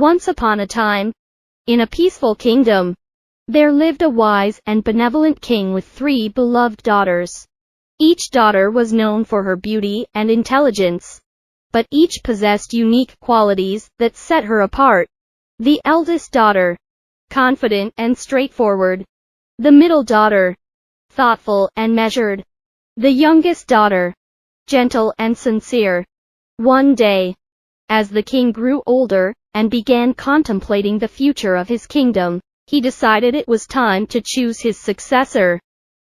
Once upon a time, in a peaceful kingdom, there lived a wise and benevolent king with 3 beloved daughters. Each daughter was known for her beauty and intelligence, but each possessed unique qualities that set her apart. The eldest daughter, confident and straightforward. The middle daughter, thoughtful and measured. The youngest daughter, gentle and sincere. One day, as the king grew older and began contemplating the future of his kingdom, he decided it was time to choose his successor.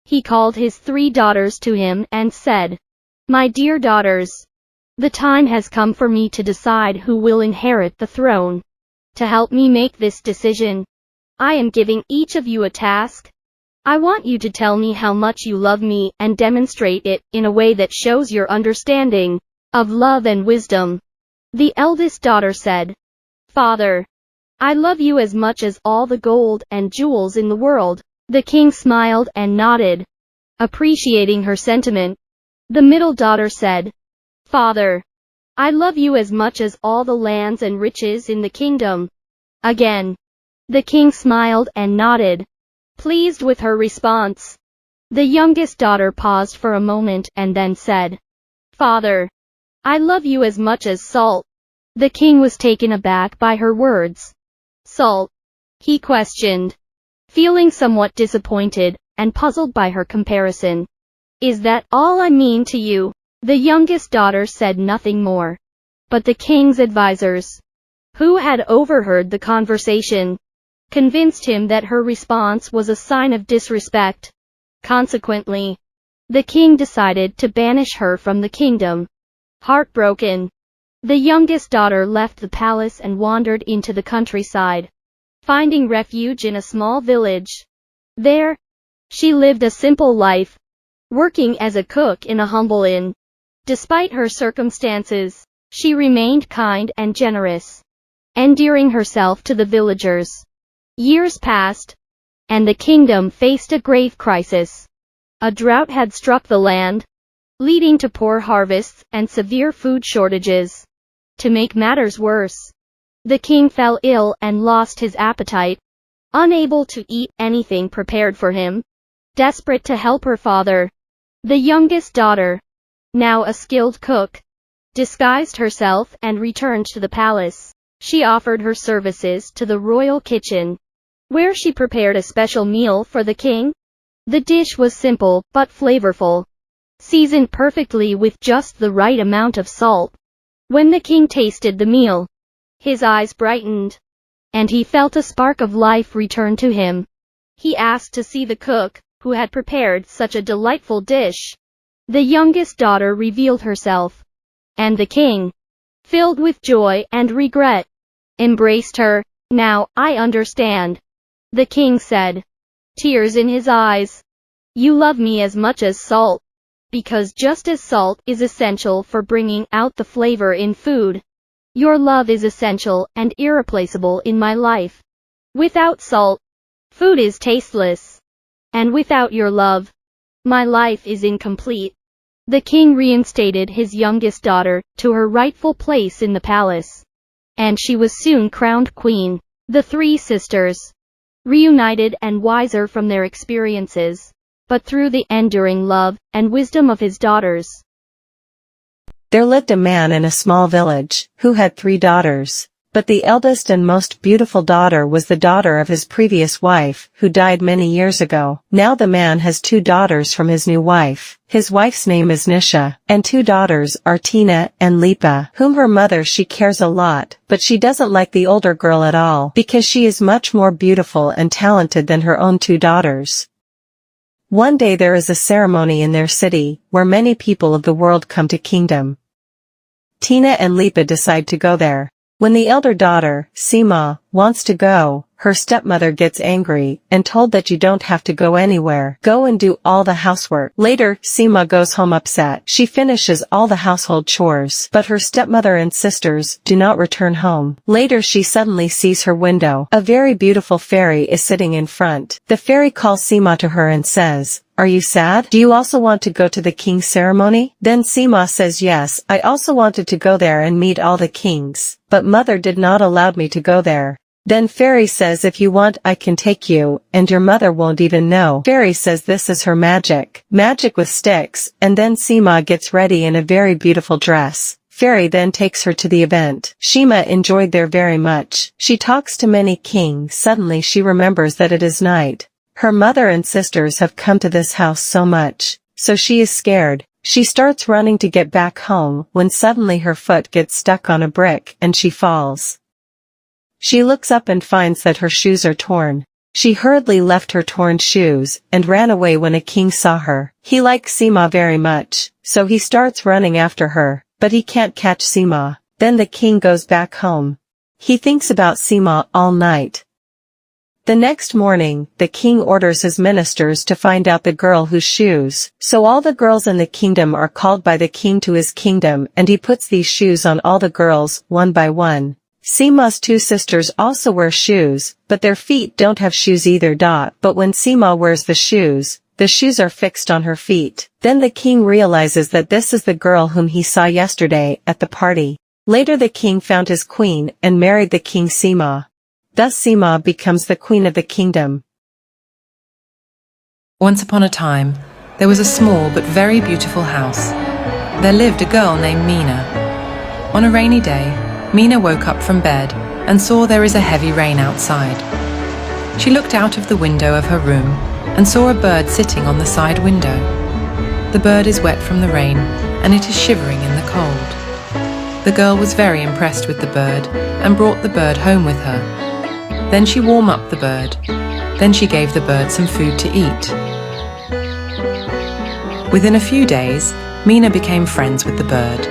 He called his 3 daughters to him and said, "My dear daughters, the time has come for me to decide who will inherit the throne. To help me make this decision, I am giving each of you a task. I want you to tell me how much you love me and demonstrate it in a way that shows your understanding of love and wisdom." The eldest daughter said, "Father, I love you as much as all the gold and jewels in the world." The king smiled and nodded, appreciating her sentiment. The middle daughter said, "Father, I love you as much as all the lands and riches in the kingdom." Again, the king smiled and nodded, pleased with her response. The youngest daughter paused for a moment and then said, "Father, I love you as much as salt." The king was taken aback by her words. "Salt?" he questioned, feeling somewhat disappointed and puzzled by her comparison. "Is that all I mean to you?" The youngest daughter said nothing more. But the king's advisors, who had overheard the conversation, convinced him that her response was a sign of disrespect. Consequently, the king decided to banish her from the kingdom. Heartbroken, the youngest daughter left the palace and wandered into the countryside, finding refuge in a small village. There, she lived a simple life, working as a cook in a humble inn. Despite her circumstances, she remained kind and generous, endearing herself to the villagers. Years passed, and the kingdom faced a grave crisis. A drought had struck the land, leading to poor harvests and severe food shortages. To make matters worse, the king fell ill and lost his appetite, unable to eat anything prepared for him. Desperate to help her father, the youngest daughter, now a skilled cook, disguised herself and returned to the palace. She offered her services to the royal kitchen, where she prepared a special meal for the king. The dish was simple but flavorful, seasoned perfectly with just the right amount of salt. When the king tasted the meal, his eyes brightened, and he felt a spark of life return to him. He asked to see the cook, who had prepared such a delightful dish. The youngest daughter revealed herself, and the king, filled with joy and regret, embraced her. "Now, I understand," the king said, tears in his eyes. "You love me as much as salt, because just as salt is essential for bringing out the flavor in food, your love is essential and irreplaceable in my life. Without salt, food is tasteless, and without your love, my life is incomplete." The king reinstated his youngest daughter to her rightful place in the palace, and she was soon crowned queen. The 3 sisters, reunited and wiser from their experiences, but through the enduring love and wisdom of his daughters. There lived a man in a small village, who had 3 daughters, but the eldest and most beautiful daughter was the daughter of his previous wife, who died many years ago. Now the man has 2 daughters from his new wife. His wife's name is Nisha, and 2 daughters are Tina and Lipa, whom her mother she cares a lot, but she doesn't like the older girl at all, because she is much more beautiful and talented than her own 2 daughters. One day there is a ceremony in their city, where many people of the world come to kingdom. Tina and Lipa decide to go there. When the elder daughter, Seema, wants to go, her stepmother gets angry and told that you don't have to go anywhere. Go and do all the housework. Later, Sima goes home upset. She finishes all the household chores, but her stepmother and sisters do not return home. Later she suddenly sees her window. A very beautiful fairy is sitting in front. The fairy calls Sima to her and says, "Are you sad? Do you also want to go to the king's ceremony?" Then Sima says, "Yes, I also wanted to go there and meet all the kings, but mother did not allow me to go there." Then fairy says, "If you want I can take you, and your mother won't even know." Fairy says this is her magic with sticks, and then Sima gets ready in a very beautiful dress. Fairy then takes her to the event. Sima enjoyed there very much. She talks to many kings. Suddenly she remembers that it is night. Her mother and sisters have come to this house so much, so she is scared. She starts running to get back home when suddenly her foot gets stuck on a brick and she falls. She looks up and finds that her shoes are torn. She hurriedly left her torn shoes and ran away when a king saw her. He likes Sima very much, so he starts running after her, but he can't catch Sima. Then the king goes back home. He thinks about Sima all night. The next morning, the king orders his ministers to find out the girl whose shoes. So all the girls in the kingdom are called by the king to his kingdom and he puts these shoes on all the girls, one by one. Sima's two sisters also wear shoes, but their feet don't have shoes either. But when Sima wears the shoes are fixed on her feet. Then the king realizes that this is the girl whom he saw yesterday at the party. Later the king found his queen and married the king Sima. Thus Sima becomes the queen of the kingdom. Once upon a time, there was a small but very beautiful house. There lived a girl named Mina. On a rainy day, Mina woke up from bed and saw there is a heavy rain outside. She looked out of the window of her room and saw a bird sitting on the side window. The bird is wet from the rain and it is shivering in the cold. The girl was very impressed with the bird and brought the bird home with her. Then she warmed up the bird. Then she gave the bird some food to eat. Within a few days, Mina became friends with the bird.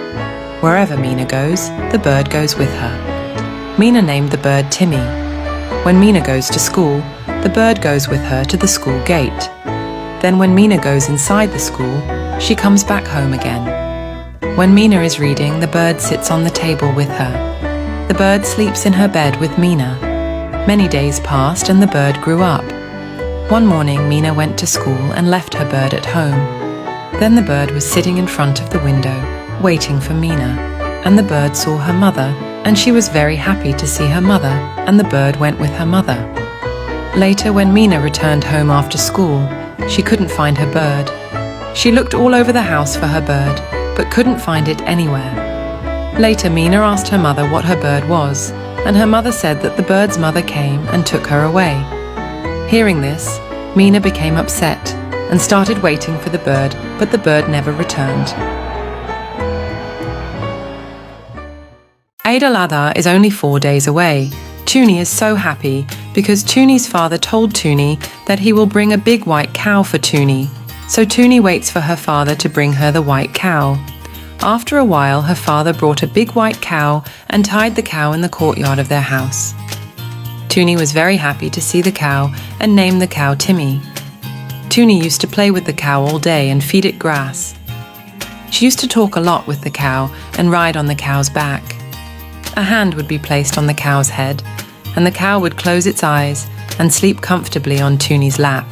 Wherever Mina goes, the bird goes with her. Mina named the bird Timmy. When Mina goes to school, the bird goes with her to the school gate. Then when Mina goes inside the school, she comes back home again. When Mina is reading, the bird sits on the table with her. The bird sleeps in her bed with Mina. Many days passed and the bird grew up. One morning Mina went to school and left her bird at home. Then the bird was sitting in front of the window, waiting for Mina, and the bird saw her mother, and she was very happy to see her mother, and the bird went with her mother. Later, when Mina returned home after school, she couldn't find her bird. She looked all over the house for her bird, but couldn't find it anywhere. Later, Mina asked her mother what her bird was, and her mother said that the bird's mother came and took her away. Hearing this, Mina became upset and started waiting for the bird, but the bird never returned. Eid al-Adha is only 4 days away. Tuni is so happy because Tuni's father told Tuni that he will bring a big white cow for Tuni. So Tuni waits for her father to bring her the white cow. After a while, her father brought a big white cow and tied the cow in the courtyard of their house. Tuni was very happy to see the cow and named the cow Timmy. Tuni used to play with the cow all day and feed it grass. She used to talk a lot with the cow and ride on the cow's back. A hand would be placed on the cow's head, and the cow would close its eyes and sleep comfortably on Tuni's lap.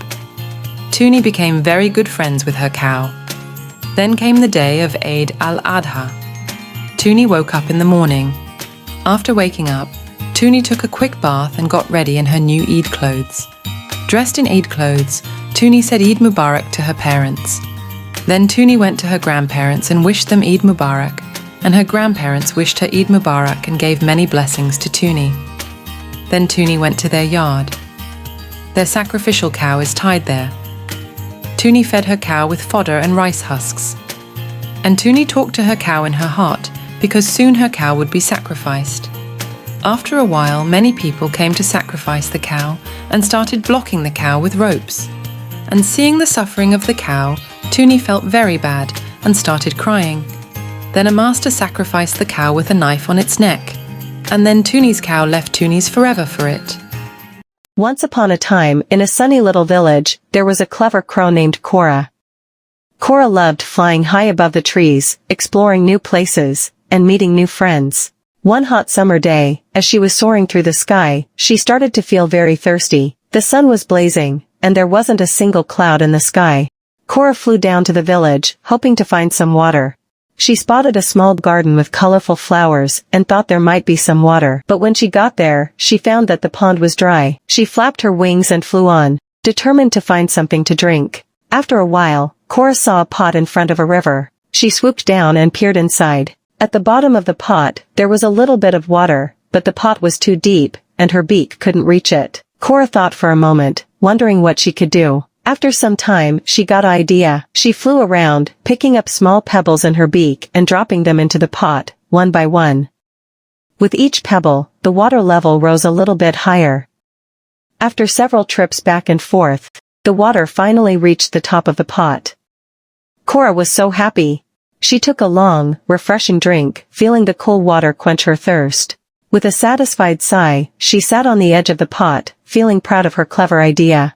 Tuni became very good friends with her cow. Then came the day of Eid al-Adha. Tuni woke up in the morning. After waking up, Tuni took a quick bath and got ready in her new Eid clothes. Dressed in Eid clothes, Tuni said Eid Mubarak to her parents. Then Tuni went to her grandparents and wished them Eid Mubarak, and her grandparents wished her Eid Mubarak and gave many blessings to Tuni. Then Tuni went to their yard. Their sacrificial cow is tied there. Tuni fed her cow with fodder and rice husks. And Tuni talked to her cow in her heart, because soon her cow would be sacrificed. After a while, many people came to sacrifice the cow and started blocking the cow with ropes. And seeing the suffering of the cow, Tuni felt very bad and started crying. Then a master sacrificed the cow with a knife on its neck, and then Tuni's cow left Tuni's forever for it. Once upon a time, in a sunny little village, there was a clever crow named Cora. Cora loved flying high above the trees, exploring new places, and meeting new friends. One hot summer day, as she was soaring through the sky, she started to feel very thirsty. The sun was blazing, and there wasn't a single cloud in the sky. Cora flew down to the village, hoping to find some water. She spotted a small garden with colorful flowers and thought there might be some water. But when she got there, she found that the pond was dry. She flapped her wings and flew on, determined to find something to drink. After a while, Cora saw a pot in front of a river. She swooped down and peered inside. At the bottom of the pot, there was a little bit of water, but the pot was too deep, and her beak couldn't reach it. Cora thought for a moment, wondering what she could do. After some time, she got an idea. She flew around, picking up small pebbles in her beak and dropping them into the pot, one by one. With each pebble, the water level rose a little bit higher. After several trips back and forth, the water finally reached the top of the pot. Cora was so happy. She took a long, refreshing drink, feeling the cool water quench her thirst. With a satisfied sigh, she sat on the edge of the pot, feeling proud of her clever idea.